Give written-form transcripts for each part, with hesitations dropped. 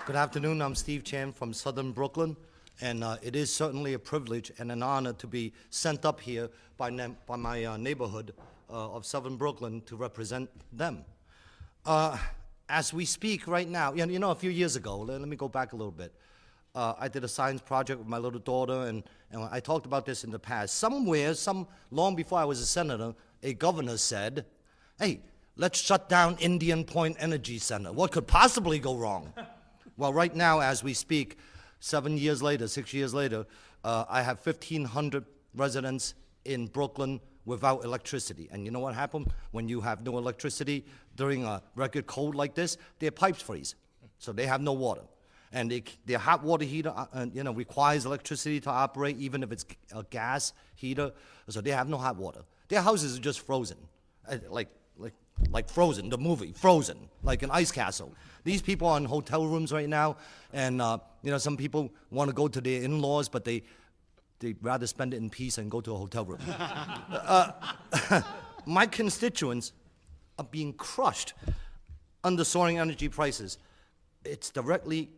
Good afternoon. I'm Steve Chan from Southern Brooklyn, and it is certainly a privilege and an honor to be sent up here by my neighborhood of Southern Brooklyn to represent them. As we speak right now, you know, a few years ago, let me go back a little bit. I did a science project with my little daughter, and I talked about this in the past. Somewhere, long before I was a senator, a governor said, hey, let's shut down Indian Point Energy Center. What could possibly go wrong? Well, right now, as we speak, 6 years later, I have 1,500 residents in Brooklyn without electricity. And you know what happened when you have no electricity during a record cold like this? Their pipes freeze, so they have no water. And their hot water heater, requires electricity to operate, even if it's a gas heater, so they have no hot water. Their houses are just frozen, like Frozen, the movie, Frozen, like an ice castle. These people are in hotel rooms right now, and some people want to go to their in-laws, but they'd rather spend it in peace and go to a hotel room. My constituents are being crushed under soaring energy prices. It's directly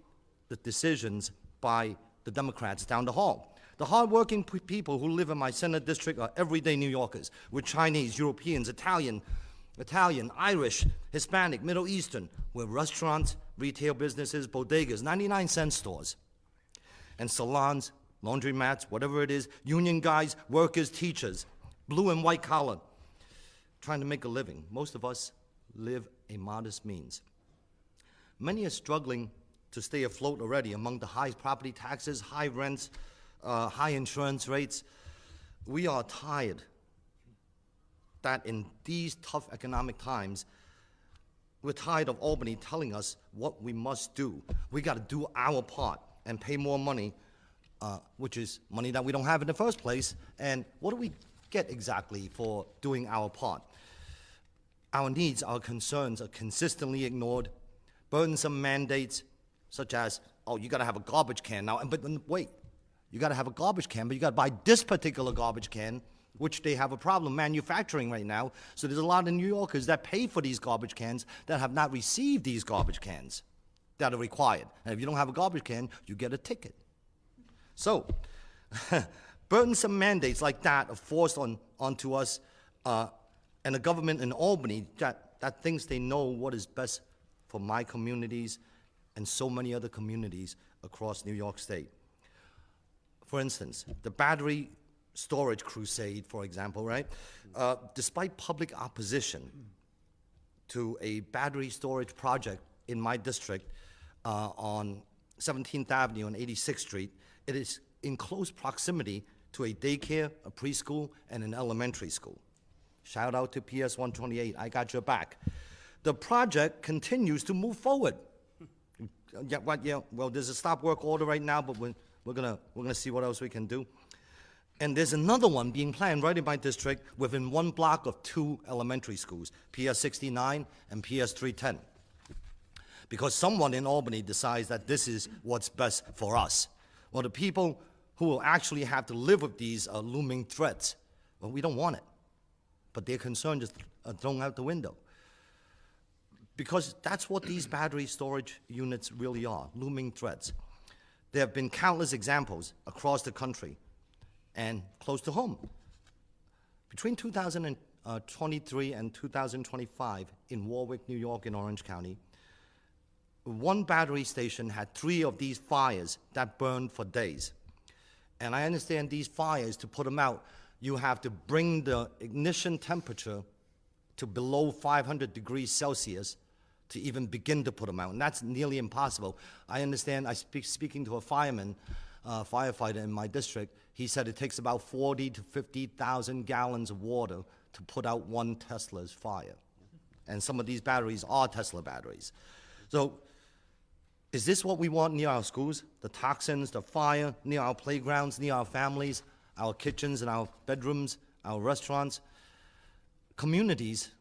the decisions by the Democrats down the hall. The hardworking people who live in my Senate district are everyday New Yorkers, with Chinese, Europeans, Italian, Irish, Hispanic, Middle Eastern, with restaurants, retail businesses, bodegas, 99-cent stores, and salons, laundromats, whatever it is, union guys, workers, teachers, blue and white collar, trying to make a living. Most of us live a modest means. Many are struggling to stay afloat already among the high property taxes, high rents, high insurance rates. We are tired that in these tough economic times, we're tired of Albany telling us what we must do. We got to do our part and pay more money, which is money that we don't have in the first place. And what do we get exactly for doing our part? Our needs, our concerns are consistently ignored. Burdensome mandates, such as, oh, you got to have a garbage can now. But wait, you got to have a garbage can, but you got to buy this particular garbage can, which they have a problem manufacturing right now. So there's a lot of New Yorkers that pay for these garbage cans that have not received these garbage cans that are required. And if you don't have a garbage can, you get a ticket. So burdensome mandates like that are forced onto us, and the government in Albany that thinks they know what is best for my communities and so many other communities across New York State. For instance, the battery storage crusade, for example, right? Despite public opposition to a battery storage project in my district on 17th Avenue and 86th Street, it is in close proximity to a daycare, a preschool, and an elementary school. Shout out to PS 128, I got your back. The project continues to move forward. Well, there's a stop work order right now, but we're gonna see what else we can do. And there's another one being planned right in my district within one block of 2 elementary schools, PS 69 and PS 310. Because someone in Albany decides that this is what's best for us. Well, the people who will actually have to live with these looming threats, well, we don't want it. But their concern is thrown out the window. Because that's what these battery storage units really are, looming threats. There have been countless examples across the country and close to home. Between 2023 and 2025 in Warwick, New York, and Orange County, one battery station had 3 of these fires that burned for days. And I understand these fires, to put them out, you have to bring the ignition temperature to below 500 degrees Celsius to even begin to put them out, and that's nearly impossible. I understand, speaking to a firefighter in my district, he said it takes about 40 to 50,000 gallons of water to put out one Tesla's fire. And some of these batteries are Tesla batteries. So is this what we want near our schools? The toxins, the fire, near our playgrounds, near our families, our kitchens and our bedrooms, our restaurants? Communities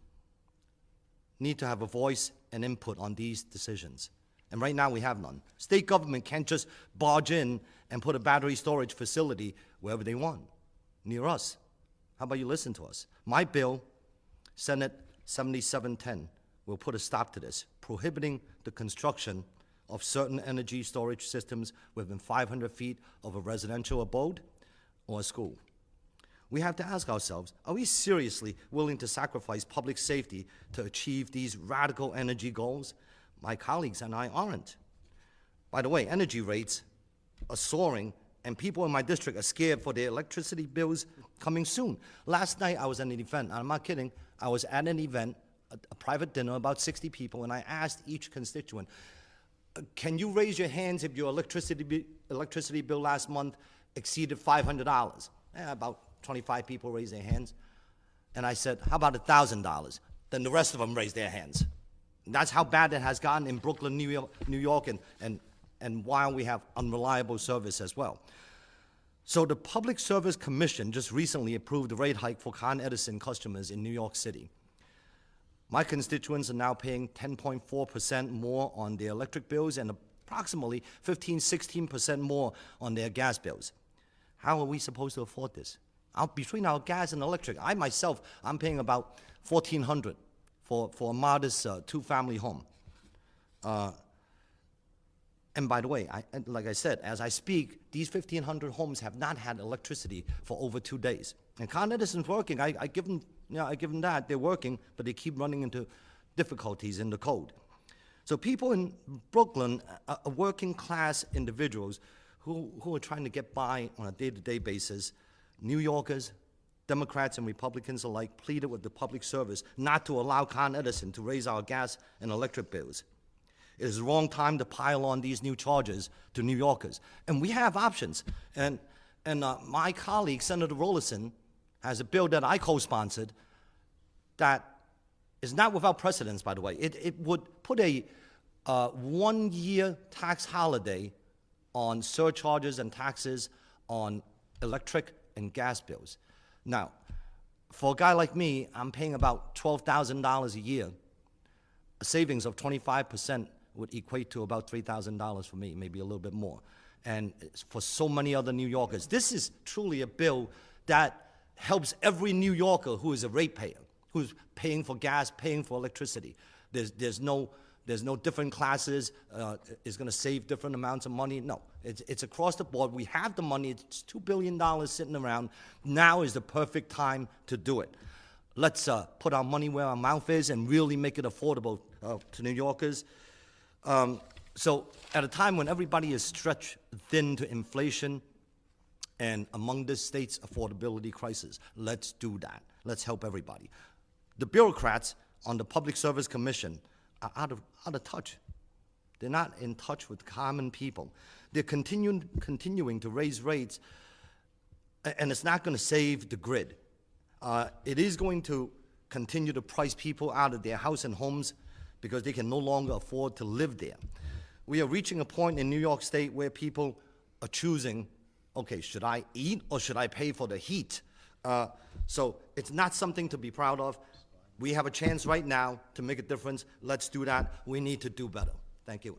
need to have a voice and input on these decisions. And right now we have none. State government can't just barge in and put a battery storage facility wherever they want, near us. How about you listen to us? My bill, Senate 7710, will put a stop to this, prohibiting the construction of certain energy storage systems within 500 feet of a residential abode or a school. We have to ask ourselves, are we seriously willing to sacrifice public safety to achieve these radical energy goals? My colleagues and I aren't. By the way, energy rates are soaring, and people in my district are scared for their electricity bills coming soon. Last night I was at an event, and I'm not kidding, I was at an event, a private dinner, about 60 people, and I asked each constituent, can you raise your hands if your electricity bill last month exceeded $500? About 25 people raised their hands. And I said, how about $1,000? Then the rest of them raised their hands. And that's how bad it has gotten in Brooklyn, New York, and while we have unreliable service as well. So the Public Service Commission just recently approved a rate hike for Con Edison customers in New York City. My constituents are now paying 10.4% more on their electric bills and approximately 16% more on their gas bills. How are we supposed to afford this? Between our gas and electric, I myself, I'm paying about $1,400 for a modest two-family home. And by the way, like I said, as I speak, these 1,500 homes have not had electricity for over 2 days. And Con Edison's working. I give them that. They're working, but they keep running into difficulties in the code. So people in Brooklyn are working class individuals who are trying to get by on a day-to-day basis. New Yorkers, Democrats and Republicans alike pleaded with the Public Service not to allow Con Edison to raise our gas and electric bills. It is the wrong time to pile on these new charges to New Yorkers. And we have options. And my colleague, Senator Rollison, has a bill that I co-sponsored that is not without precedence, by the way. It would put a one-year tax holiday on surcharges and taxes on electric and gas bills. Now, for a guy like me, I'm paying about $12,000 a year. A savings of 25% would equate to about $3,000 for me, maybe a little bit more. And for so many other New Yorkers, this is truly a bill that helps every New Yorker who is a ratepayer, who's paying for gas, paying for electricity. There's no different classes. It's going to save different amounts of money. No, it's across the board. We have the money. It's $2 billion sitting around. Now is the perfect time to do it. Let's put our money where our mouth is and really make it affordable to New Yorkers. So at a time when everybody is stretched thin to inflation and among this state's affordability crisis, let's do that. Let's help everybody. The bureaucrats on the Public Service Commission are out of touch. They're not in touch with common people. They're continuing to raise rates, and it's not going to save the grid. It is going to continue to price people out of their house and homes because they can no longer afford to live there. We are reaching a point in New York State where people are choosing, okay, should I eat or should I pay for the heat? So it's not something to be proud of. We have a chance right now to make a difference. Let's do that. We need to do better. Thank you.